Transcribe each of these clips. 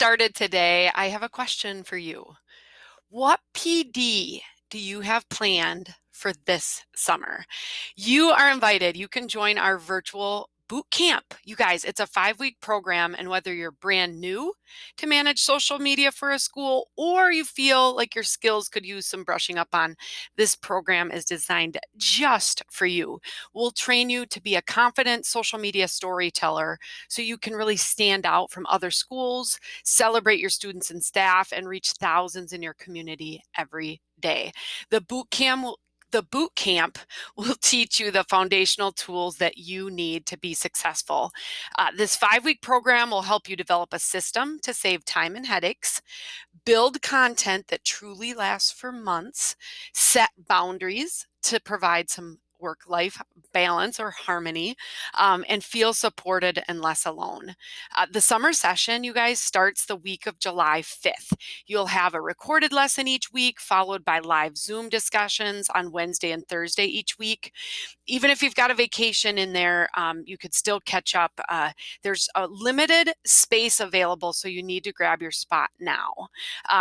started today, I have a question for you. What PD do you have planned for this summer? You are invited. You can join our virtual boot camp. You guys, it's a 5-week program, and whether you're brand new to manage social media for a school or you feel like your skills could use some brushing up on, this program is designed just for you. We'll train you to be a confident social media storyteller so you can really stand out from other schools, celebrate your students and staff, and reach thousands in your community every day. The boot camp will teach you the foundational tools that you need to be successful. This 5-week program will help you develop a system to save time and headaches, build content that truly lasts for months, set boundaries to provide some work-life balance or harmony, and feel supported and less alone. The summer session, you guys, starts the week of July 5th. You'll have a recorded lesson each week, followed by live Zoom discussions on Wednesday and Thursday each week. Even if you've got a vacation in there, you could still catch up. There's a limited space available, so you need to grab your spot now.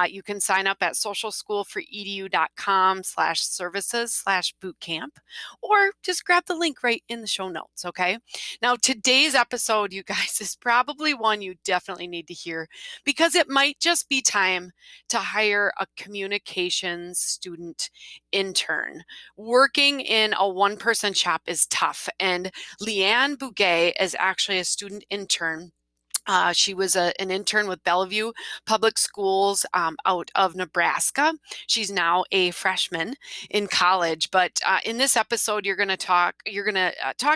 You can sign up at socialschoolforedu.com/services/bootcamp, or just grab the link right in the show notes, okay? Now, today's episode, you guys, is probably one you definitely need to hear because it might just be time to hire a communications student intern. Working in a one-person shop is tough, and LeAnne Bugay is actually a student intern. She was an intern with Bellevue Public Schools out of Nebraska. She's now a freshman in college. But in this episode, you're going to talk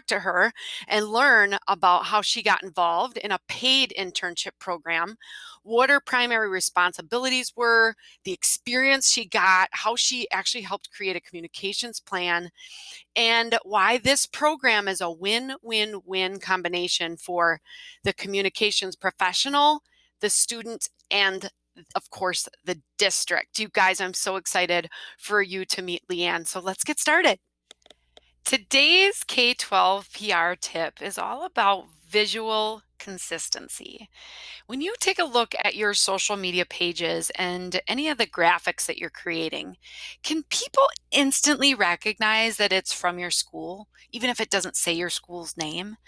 to her and learn about how she got involved in a paid internship program, what her primary responsibilities were, the experience she got, how she actually helped create a communications plan, and why this program is a win-win-win combination for the communications professional, the student, and of course, the district. You guys, I'm so excited for you to meet LeAnne. So let's get started. Today's K12 PR tip is all about visual consistency. When you take a look at your social media pages and any of the graphics that you're creating, can people instantly recognize that it's from your school, even if it doesn't say your school's name?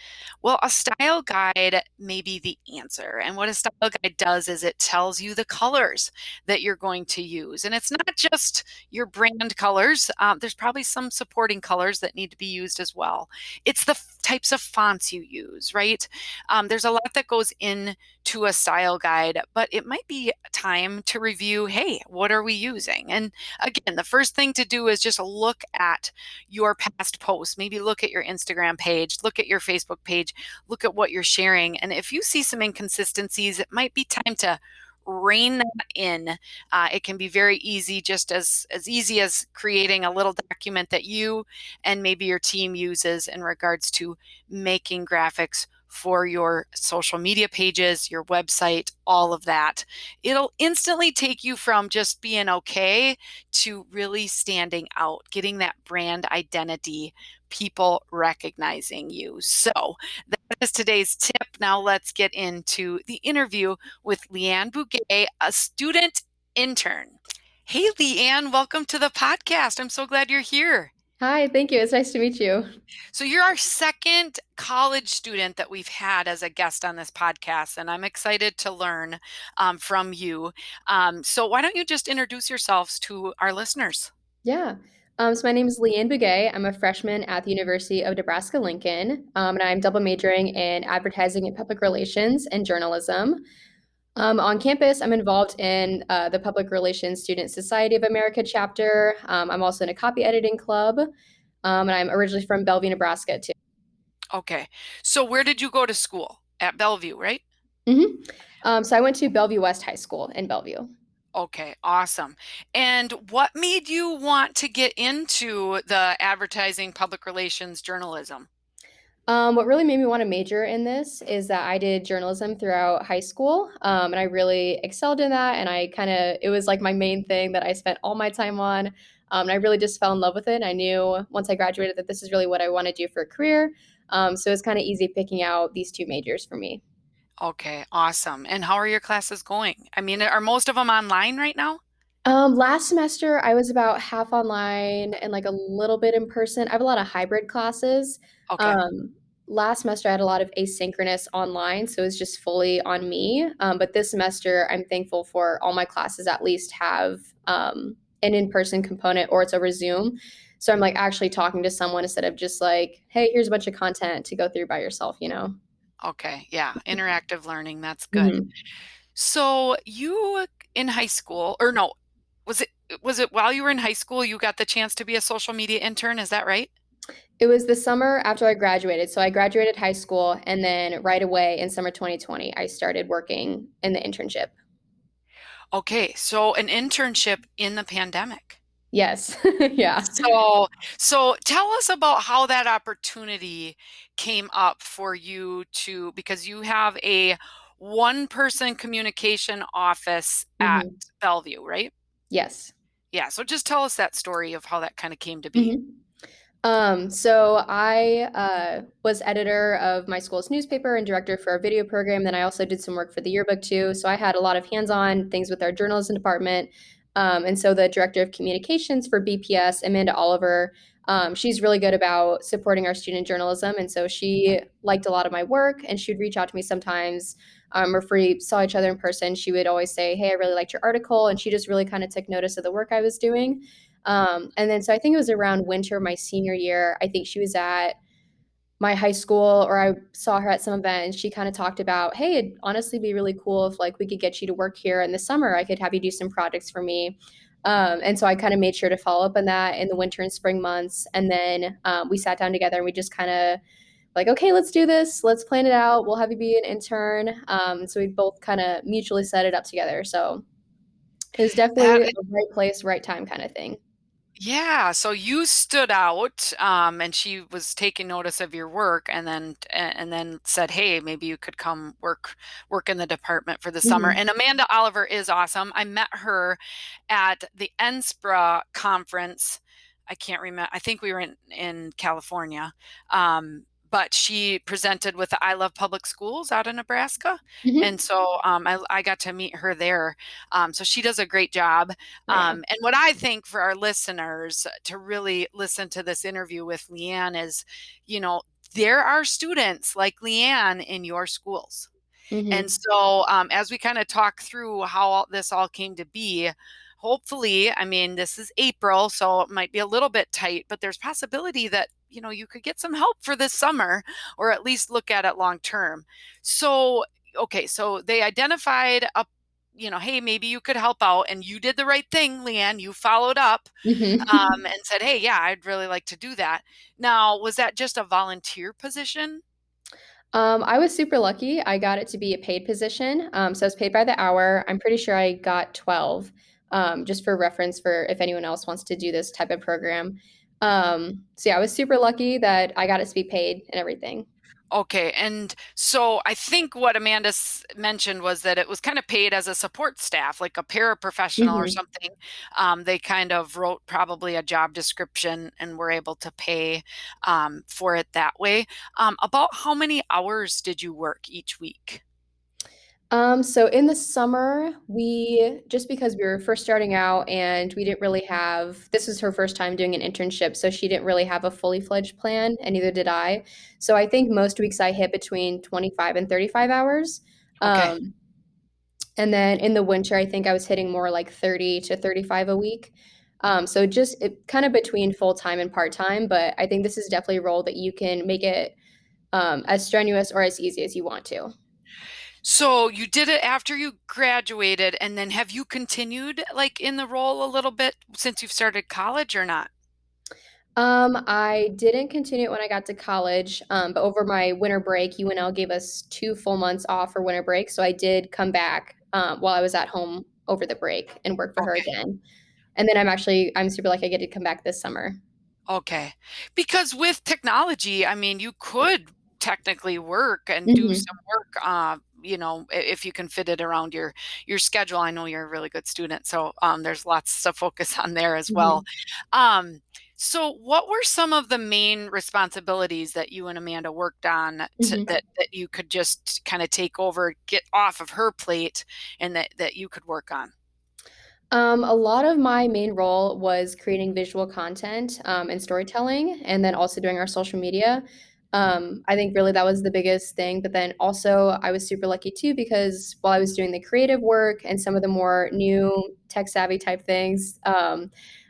Well, a style guide may be the answer. And what a style guide does is it tells you the colors that you're going to use. And it's not just your brand colors. There's probably some supporting colors that need to be used as well. It's the types of fonts you use, right? There's a lot that goes into a style guide, but it might be time to review, hey, what are we using? And again, the first thing to do is just look at your past posts. Maybe look at your Instagram page, look at your Facebook page, look at what you're sharing. And if you see some inconsistencies, it might be time to rein that in. It can be very easy, just as easy as creating a little document that you and maybe your team uses in regards to making graphics for your social media pages, your website, all of that. It'll instantly take you from just being okay to really standing out, getting that brand identity, people recognizing you. So that is today's tip. Now let's get into the interview with LeAnne Bugay, a student intern. Hey, LeAnne, welcome to the podcast. I'm so glad you're here. Hi, thank you. It's nice to meet you. So you're our second college student that we've had as a guest on this podcast, and I'm excited to learn from you. So why don't you just introduce yourselves to our listeners? Yeah. So my name is LeAnne Bugay. I'm a freshman at the University of Nebraska-Lincoln, and I'm double majoring in advertising and public relations and journalism. On campus, I'm involved in the Public Relations Student Society of America chapter. I'm also in a copy editing club, and I'm originally from Bellevue, Nebraska, too. Okay. So where did you go to school? At Bellevue, right? So I went to Bellevue West High School in Bellevue. Okay, awesome. And what made you want to get into the advertising, public relations, journalism? What really made me want to major in this is that I did journalism throughout high school, and I really excelled in that. And it was like my main thing that I spent all my time on. And I really just fell in love with it. And I knew once I graduated that this is really what I want to do for a career. So it's kind of easy picking out these two majors for me. Okay, awesome. And how are your classes going? I mean, are most of them online right now? Last semester I was about half online and like a little bit in person. I have a lot of hybrid classes. Okay. Um, Last semester I had a lot of asynchronous online, so it was just fully on me. But this semester I'm thankful for all my classes at least have an in-person component or it's over Zoom. So I'm like actually talking to someone instead of just like, hey, here's a bunch of content to go through by yourself, you know? Okay. Yeah. Interactive learning. That's good. Mhm. So you in high school, or no, was it was it while you were in high school you got the chance to be a social media intern? Is that right? It was the summer after I graduated. So I graduated high school, and then right away in summer 2020, I started working in the internship. Okay. So an internship in the pandemic. Yes. Yeah. So tell us about how that opportunity came up for you to, because you have a one person communication office at Hmm. Bellevue, right? Yes. Yeah. So just tell us that story of how that kind of came to be. Hmm. So I was editor of my school's newspaper and director for our video program. Then I also did some work for the yearbook too. So I had a lot of hands-on things with our journalism department. And so the director of communications for BPS, Amanda Oliver, she's really good about supporting our student journalism. And so she liked a lot of my work and she would reach out to me sometimes. Or if we saw each other in person, she would always say, hey, I really liked your article. And she just really kind of took notice of the work I was doing. And then so I think it was around winter my senior year. I think she was at my high school or I saw her at some event and she kind of talked about, hey, it'd honestly be really cool if like we could get you to work here in the summer. I could have you do some projects for me. And so I kind of made sure to follow up on that in the winter and spring months. And then we sat down together and we just kind of like, okay, let's do this. Let's plan it out. We'll have you be an intern. So we both kind of mutually set it up together. So it was definitely That a right place, right time kind of thing. Yeah, so you stood out, and she was taking notice of your work, and then said, "Hey, maybe you could come work in the department for the summer." Mhm. And Amanda Oliver is awesome. I met her at the NSPRA conference. I can't remember. I think we were in California, but she presented with the I Love Public Schools out in Nebraska, and Mhm. so I got to meet her there. So she does a great job. Yeah. And what I think for our listeners to really listen to this interview with LeAnne is, you know, there are students like LeAnne in your schools. And Mhm. so, as we kind of talk through how this all came to be, hopefully, I mean, this is April, so it might be a little bit tight, but there's possibility that, you could get some help for this summer or at least look at it long term. So, okay, so they identified a hey, maybe you could help out. And you did the right thing, LeAnne. You followed up Mhm. and said, hey, yeah, I'd really like to do that. Now, was that just a volunteer position? I was super lucky. I got it to be a paid position. So I was paid by the hour. I'm pretty sure I got 12, just for reference for if anyone else wants to do this type of program. So yeah, I was super lucky that I got it to be paid and everything. Okay, and so I think what Amanda mentioned was that it was kind of paid as a support staff, like a paraprofessional or Mhm. something. They kind of wrote probably a job description and were able to pay for it that way. About how many hours did you work each week? So in the summer, we just because we were first starting out and we didn't really have this was her first time doing an internship, so she didn't really have a fully fledged plan, and neither did I. So I think most weeks I hit between 25 and 35 hours. Okay. Um, and then in the winter, I think I was hitting more like 30 to 35 a week. So just kind of between full time and part time, but I think this is definitely a role that you can make it as strenuous or as easy as you want to. So you did it after you graduated, and then have you continued like in the role a little bit since you've started college or not? I didn't continue it when I got to college, but over my winter break, UNL gave us 2 full months off for winter break. So I did come back while I was at home over the break and work for her Okay. again. And then I'm super lucky I get to come back this summer. Okay. Because with technology, I mean, you could technically work and do Hmm. some work, if you can fit it around your schedule. I know you're a really good student, so there's lots to focus on there as well. Hmm. Um, So, what were some of the main responsibilities that you and Amanda worked on that you could just kind of take over, get off of her plate, and that you could work on? A lot of my main role was creating visual content and storytelling, and then also doing our social media. I think really that was the biggest thing. But then also, I was super lucky too because while I was doing the creative work and some of the more new tech savvy type things,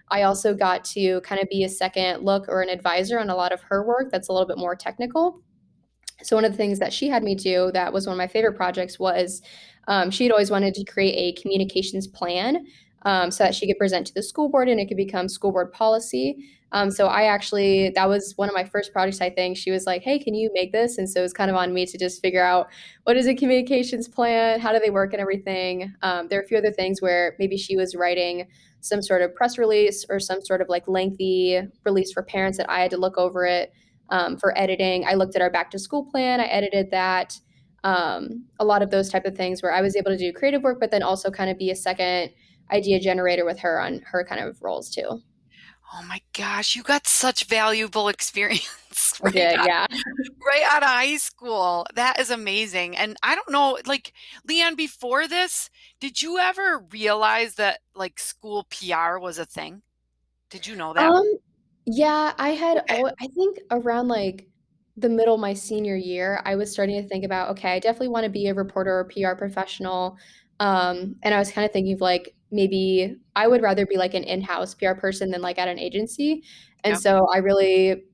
I also got to kind of be a second look or an advisor on a lot of her work that's a little bit more technical. So one of the things that she had me do that was one of my favorite projects was she had always wanted to create a communications plan so that she could present to the school board and it could become school board policy. So I actually, that was one of my first projects, I think. She was like, hey, can you make this? And so it was kind of on me to just figure out what is a communications plan? How do they work and everything? There are a few other things where maybe she was writing some sort of press release or some sort of like lengthy release for parents that I had to look over it for editing. I looked at our back to school plan. I edited that. A lot of those type of things where I was able to do creative work, but then also kind of be a second idea generator with her on her kind of roles too. Oh my gosh, you got such valuable experience I did, yeah. right out of high school. That is amazing. And I don't know, like LeAnne, before this, did you ever realize that like school PR was a thing? Did you know that? Um, yeah, I had Okay. all I think around like the middle of my senior year, I was starting to think about, okay, I definitely want to be a reporter or PR professional. And I was kind of thinking of like maybe I would rather be like an in-house PR person than like at an agency. And Yep. so I really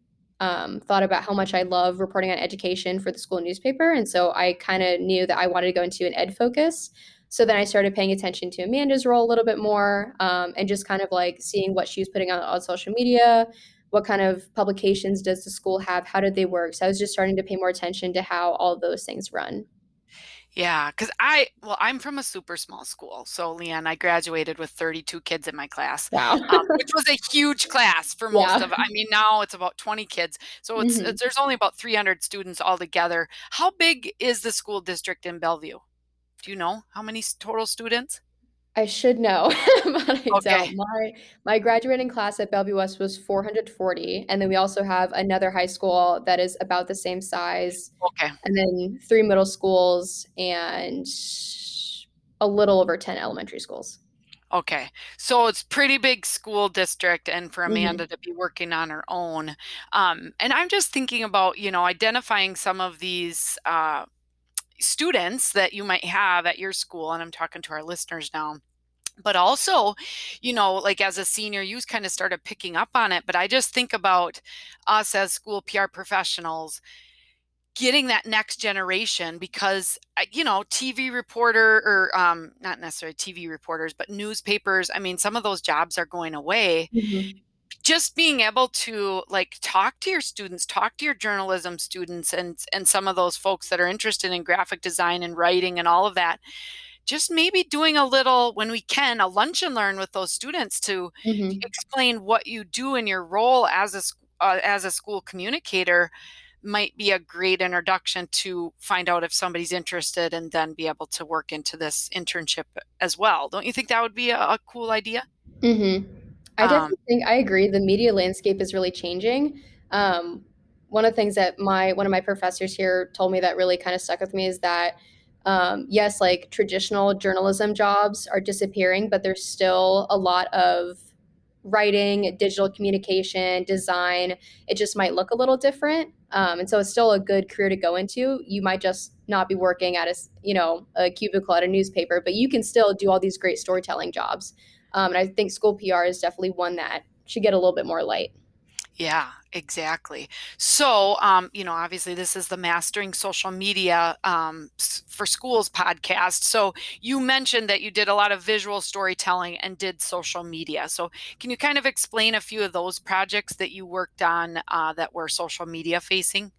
thought about how much I love reporting on education for the school newspaper. And so I kind of knew that I wanted to go into an ed focus. So then I started paying attention to Amanda's role a little bit more and just kind of like seeing what she was putting on social media, what kind of publications does the school have, how did they work. So I was just starting to pay more attention to how all of those things run. Yeah, because well, I'm from a super small school. So, LeAnne, I graduated with 32 kids in my class, Wow. which was a huge class for most Yeah. of, I mean, now it's about 20 kids. So Hmm. there's only about 300 students altogether. How big is the school district in Bellevue? Do you know how many total students? I should know, but I Okay. don't. My graduating class at Bellevue West was 440, and then we also have another high school that is about the same size, Okay. and then three middle schools and a little over 10 elementary schools. Okay. So it's pretty big school district and for Amanda Hmm. to be working on her own. And I'm just thinking about, identifying some of these students that you might have at your school. And I'm talking to our listeners now. But also, like as a senior, you kind of started picking up on it. But I just think about us as school PR professionals getting that next generation because TV reporter or not necessarily TV reporters but newspapers, I mean, some of those jobs are going away. Hmm. Just being able to like talk to your students, talk to your journalism students and some of those folks that are interested in graphic design and writing and all of that, just maybe doing a little, when we can, a lunch and learn with those students to Hmm. explain what you do in your role as a school communicator might be a great introduction to find out if somebody's interested and then be able to work into this internship as well. Don't you think that would be a cool idea? Hmm. I Um, definitely think I agree. The media landscape is really changing. Um, one of the things that my one of my professors here told me that really kind of stuck with me is that yes, like traditional journalism jobs are disappearing, but there's still a lot of writing, digital communication, design. It just might look a little different, and so it's still a good career to go into. You might just not be working at a cubicle at a newspaper, but you can still do all these great storytelling jobs. And I think school PR is definitely one that should get a little bit more light. Yeah, exactly. So, obviously, this is the Mastering Social Media for Schools podcast. So, you mentioned that you did a lot of visual storytelling and did social media. So, can you kind of explain a few of those projects that you worked on that were social media facing?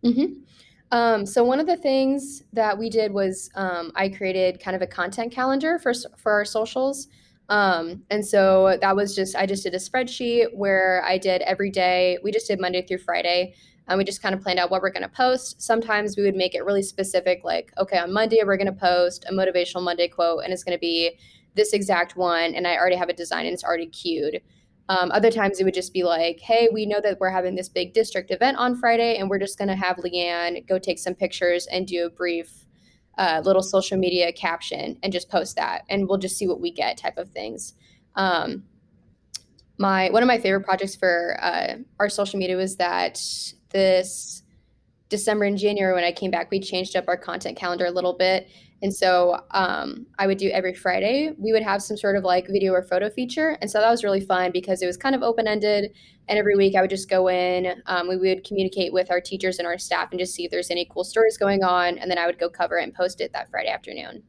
Hmm. So one of the things that we did was I created kind of a content calendar for our socials. And so that was just I just did a spreadsheet where I did every day. We just did Monday through Friday. And we just kind of planned out what we're going to post. Sometimes we would make it really specific, like, okay, on Monday, we're going to post a motivational Monday quote, and it's going to be this exact one. And I already have a design and it's already queued. Other times it would just be like, hey, we know that we're having this big district event on Friday, and we're just going to have LeAnne go take some pictures and do a brief little social media caption and just post that, and we'll just see what we get type of things. Um, my one of my favorite projects for our social media was that this December and January when I came back, we changed up our content calendar a little bit. And so I would do every Friday, we would have some sort of like video or photo feature. And so that was really fun because it was kind of open ended. And every week I would just go in, we would communicate with our teachers and our staff and just see if there's any cool stories going on. And then I would go cover it and post it that Friday afternoon.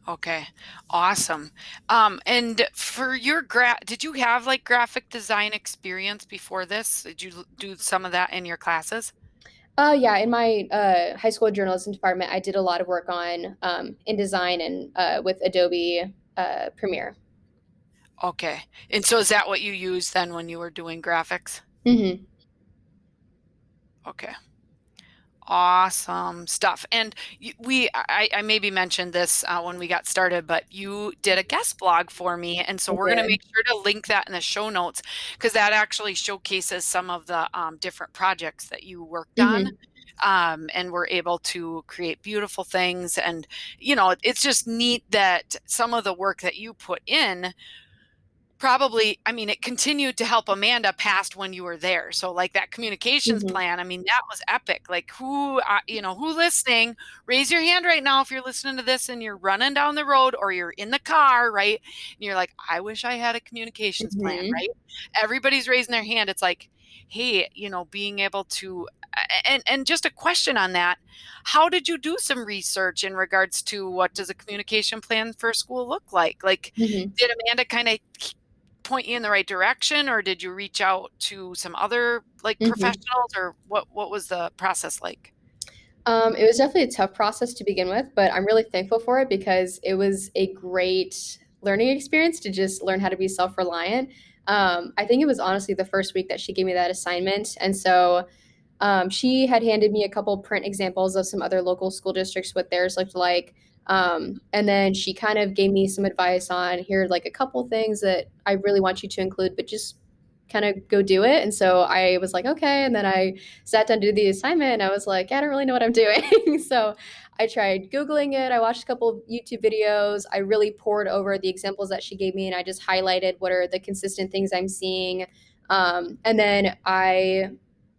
Okay, awesome. And for your did you have like graphic design experience before this? Did you do some of that in your classes? Yeah, in my high school journalism department, I did a lot of work on InDesign and with Adobe Premiere. Okay. And so is that what you used then when you were doing graphics? Hmm. Okay. Awesome stuff. And I maybe mentioned this when we got started, but you did a guest blog for me. And so I we're going to did. make sure to link that in the show notes because that actually showcases some of the different projects that you worked on. Hmm. And we're able to create beautiful things. And, it's just neat that some of the work that you put in probably, I mean, it continued to help Amanda past when you were there. So like that communications Hmm. plan, I mean, that was epic. Like who listening, raise your hand right now if you're listening to this and you're running down the road or you're in the car, right? And you're like, I wish I had a communications plan, Hmm. right? Everybody's raising their hand. It's like, hey, being able to and just a question on that. How did you do some research in regards to what does a communication plan for a school look like? Like, Hmm. did Amanda kind of point you in the right direction, or did you reach out to some other like Hmm. professionals, or what was the process like? It was definitely a tough process to begin with, but I'm really thankful for it because it was a great learning experience to just learn how to be self-reliant. I think it was honestly the first week that she gave me that assignment. And so she had handed me a couple print examples of some other local school districts, what theirs looked like. And then she kind of gave me some advice on here, like a couple things that I really want you to include, but just kind of go do it. And so I was like, okay. And then I sat down to do the assignment and I was like, I don't really know what I'm doing. So I tried Googling it. I watched a couple of YouTube videos. I really poured over the examples that she gave me and I just highlighted what are the consistent things I'm seeing. And then I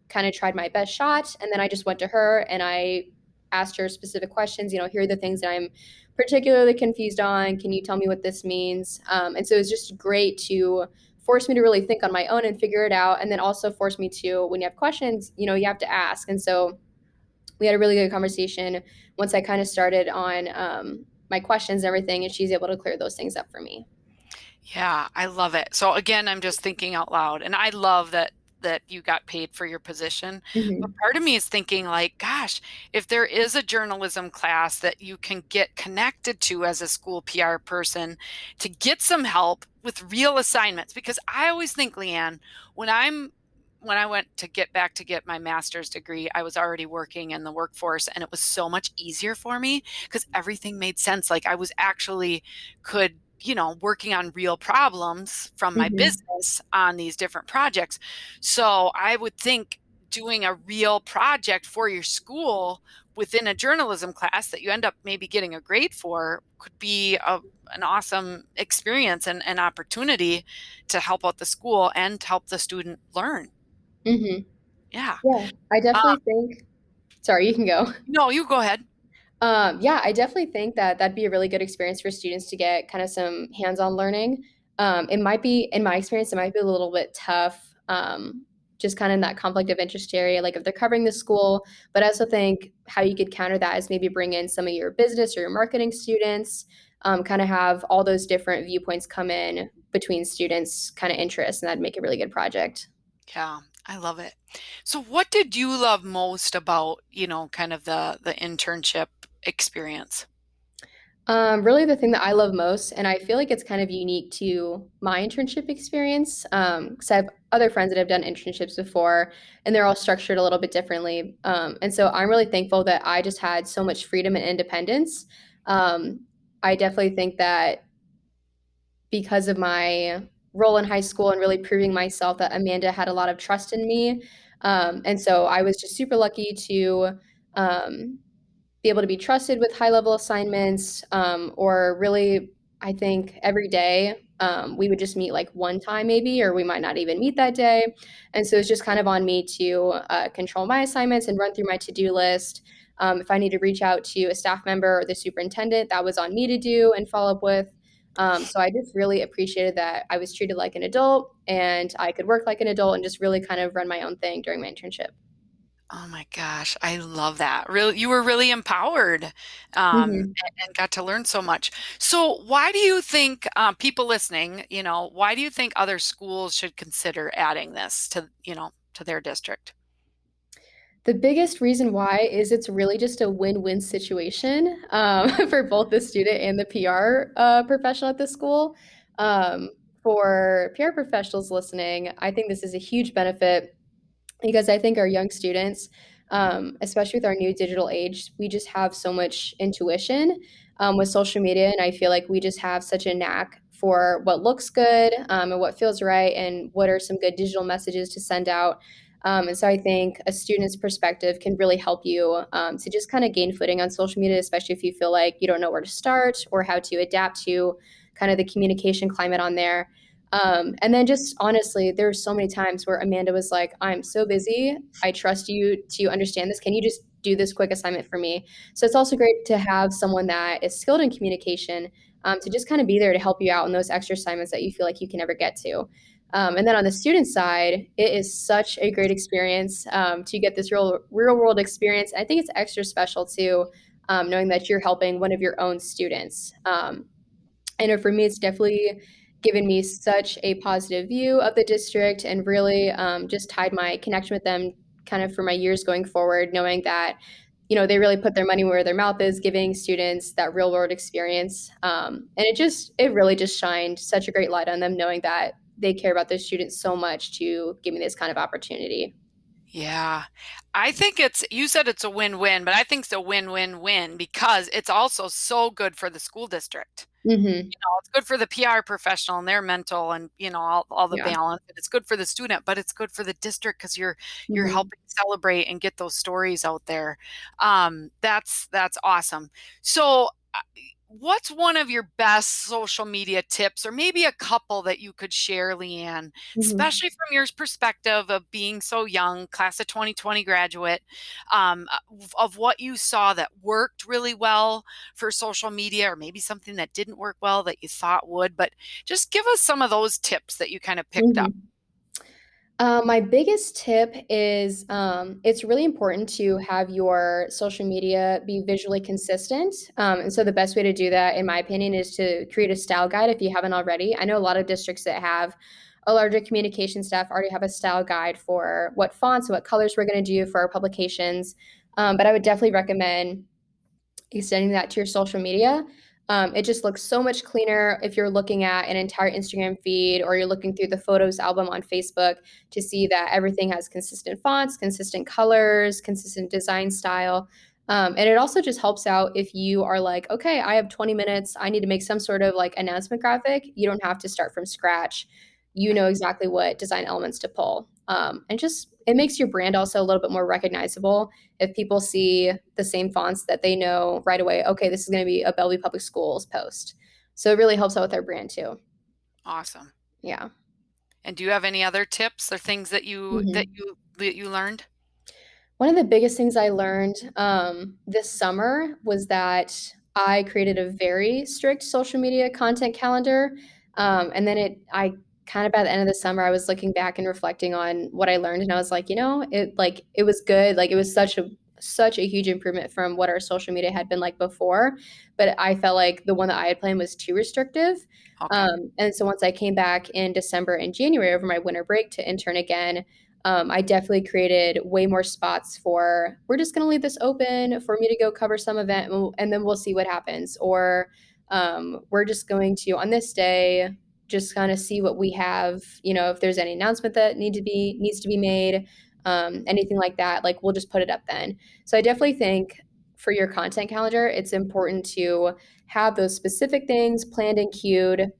kind of tried my best shot. And then I just went to her and I asked her specific questions. Here are the things that I'm particularly confused on. Can you tell me what this means? And so it was just great to force me to really think on my own and figure it out. And then also force me to, when you have questions, you have to ask. And so we had a really good conversation once I kind of started on my questions and everything. And she's able to clear those things up for me. Yeah, I love it. So again, I'm just thinking out loud, and I love that you got paid for your position. But Hmm. part of me is thinking like, gosh, if there is a journalism class that you can get connected to as a school PR person to get some help with real assignments, because I always think, LeAnne, when I'm when I went to get my master's degree, I was already working in the workforce and it was so much easier for me because everything made sense. Like I was actually could working on real problems from my Hmm. business on these different projects. So I would think doing a real project for your school within a journalism class that you end up maybe getting a grade for could be an awesome experience and an opportunity to help out the school and to help the student learn. Hmm. Yeah. Yeah, I Um, definitely think. Sorry, you can go. no, you go ahead. Yeah, I definitely think that that'd be a really good experience for students to get kind of some hands-on learning. It might be, in my experience, it might be a little bit tough, just kind of in that conflict of interest area, like if they're covering the school. But I also think how you could counter that is maybe bring in some of your business or your marketing students, kind of have all those different viewpoints come in between students' kind of interests, and that'd make a really good project. Yeah, I love it. So what did you love most about, kind of the internship experience? Really, the thing that I love most, and I feel like it's kind of unique to my internship experience, because I have other friends that have done internships before, and they're all structured a little bit differently. And so I'm really thankful that I just had so much freedom and independence. I definitely think that because of my role in high school and really proving myself that Amanda had a lot of trust in me. And so I was just super lucky to um, be able to be trusted with high level assignments, or really, I think every day we would just meet like one time maybe, or we might not even meet that day. And so it's just kind of on me to control my assignments and run through my to-do list. If I need to reach out to a staff member or the superintendent, that was on me to do and follow up with. So I just really appreciated that I was treated like an adult and I could work like an adult and just really kind of run my own thing during my internship. Oh my gosh, I love that. Really, you were really empowered, Mhm. and got to learn so much. So, why do you think people listening, why do you think other schools should consider adding this to their district? The biggest reason why is it's really just a win-win situation for both the student and the PR professional at the school. Um, for PR professionals listening, I think this is a huge benefit because I think our young students, especially with our new digital age, we just have so much intuition with social media, and I feel like we just have such a knack for what looks good and what feels right, and what are some good digital messages to send out. And so I think a student's perspective can really help you to just kind of gain footing on social media, especially if you feel like you don't know where to start or how to adapt to kind of the communication climate on there. And then just honestly, there were so many times where Amanda was like, I'm so busy. I trust you to understand this. Can you just do this quick assignment for me? So it's also great to have someone that is skilled in communication to just kind of be there to help you out in those extra assignments that you feel like you can never get to. And then on the student side, it is such a great experience to get this real world experience. I think it's extra special too, knowing that you're helping one of your own students. I know for me, it's definitely given me such a positive view of the district and really just tied my connection with them kind of for my years going forward, knowing that, they really put their money where their mouth is, giving students that real world experience. And it really just shined such a great light on them, knowing that they care about their students so much to give me this kind of opportunity. Yeah. I think you said it's a win-win, but I think it's a win-win-win because it's also so good for the school district. Hmm. It's good for the PR professional and their mental and, all the Yeah. balance. And it's good for the student, but it's good for the district because you're Hmm. helping celebrate and get those stories out there. That's awesome. So, what's one of your best social media tips, or maybe a couple that you could share, LeAnne, Hmm. especially from your perspective of being so young, class of 2020 graduate, of what you saw that worked really well for social media, or maybe something that didn't work well that you thought would, but just give us some of those tips that you kind of picked up. Hmm. My biggest tip is it's really important to have your social media be visually consistent. And so, the best way to do that, in my opinion, is to create a style guide if you haven't already. I know a lot of districts that have a larger communication staff already have a style guide for what fonts, what colors we're going to do for our publications. But I would definitely recommend extending that to your social media. It just looks so much cleaner if you're looking at an entire Instagram feed or you're looking through the photos album on Facebook to see that everything has consistent fonts, consistent colors, consistent design style. And it also just helps out if you are like, okay, I have 20 minutes. I need to make some sort of like announcement graphic. You don't have to start from scratch. You know Right. exactly what design elements to pull. And just it makes your brand also a little bit more recognizable if people see the same fonts that they know right away, okay, this is going to be a Bellevue Public Schools post. So it really helps out with our brand too. Awesome. Yeah. And do you have any other tips or things that you that Mhm. you that you learned? One of the biggest things I learned this summer was that I created a very strict social media content calendar. And then I kind of by the end of the summer, I was looking back and reflecting on what I learned, and I was like, it was good. Like it was such a huge improvement from what our social media had been like before. But I felt like the one that I had planned was too restrictive. Okay. And so once I came back in December and January over my winter break to intern again, I definitely created way more spots for we're just going to leave this open for me to go cover some event and then we'll see what happens. Or we're just going to, on this day, just kind of see what we have, if there's any announcement that needs to be made, anything like that, like we'll just put it up then. So I definitely think for your content calendar, it's important to have those specific things planned and queued,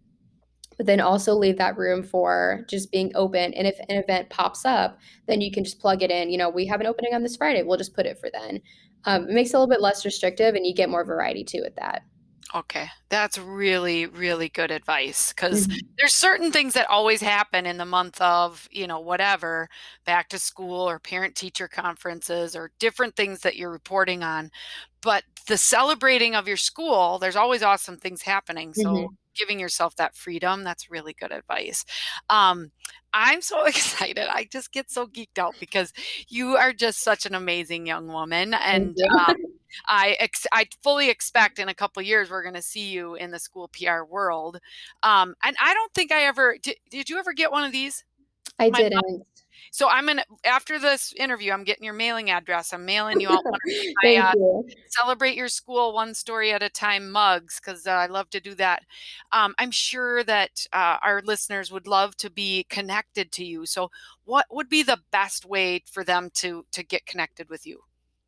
but then also leave that room for just being open. And if an event pops up, then you can just plug it in. We have an opening on this Friday. We'll just put it for then. It makes it a little bit less restrictive and you get more variety too with that. Okay, that's really, really good advice because Mhm. there's certain things that always happen in the month of, whatever, back to school or parent teacher conferences or different things that you're reporting on. But the celebrating of your school, there's always awesome things happening. So Mhm. giving yourself that freedom, that's really good advice. Um, I'm so excited. I just get so geeked out because you are just such an amazing young woman. Thank And you. I fully expect in a couple years we're going to see you in the school PR world. And I don't think I ever did. You ever get one of these? I My didn't. so I'm gonna after this interview, I'm getting your mailing address. I'm mailing you out one of my Thank you. celebrate your school one story at a time mugs because I love to do that. I'm sure that our listeners would love to be connected to you. So, what would be the best way for them to get connected with you?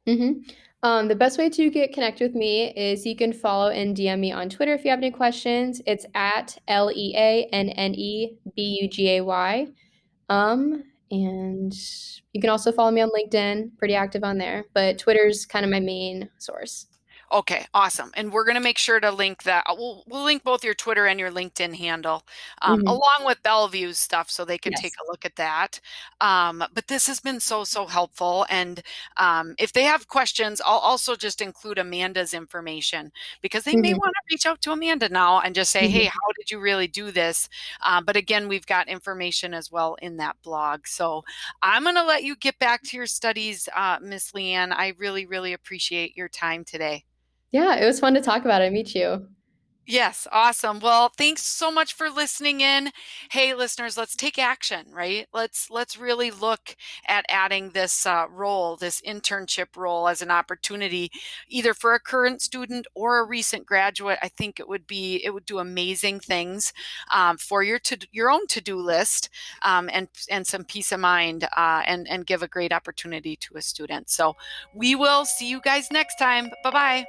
The best way to get connected with me is you can follow and DM me on Twitter if you have any questions. It's at LeAnne Bugay. And you can also follow me on LinkedIn, pretty active on there, but Twitter's kind of my main source. Okay, awesome. And we're going to make sure to link that. We'll link both your Twitter and your LinkedIn handle, Mhm. along with Bellevue's stuff, so they can take Yes. a look at that. But this has been so, so helpful. And if they have questions, I'll also just include Amanda's information because they may Mhm. want to reach out to Amanda now and just say, hey, Mhm. how did you really do this? But again, we've got information as well in that blog. So I'm going to let you get back to your studies, Miss LeAnne. I really, really appreciate your time today. Yeah, it was fun to talk about it. Meet you. Yes, awesome. Well, thanks so much for listening in. Hey, listeners, let's take action, right? Let's really look at adding this role, this internship role, as an opportunity, either for a current student or a recent graduate. I think it would do amazing things for your own to-do list, and some peace of mind, and give a great opportunity to a student. So we will see you guys next time. Bye bye.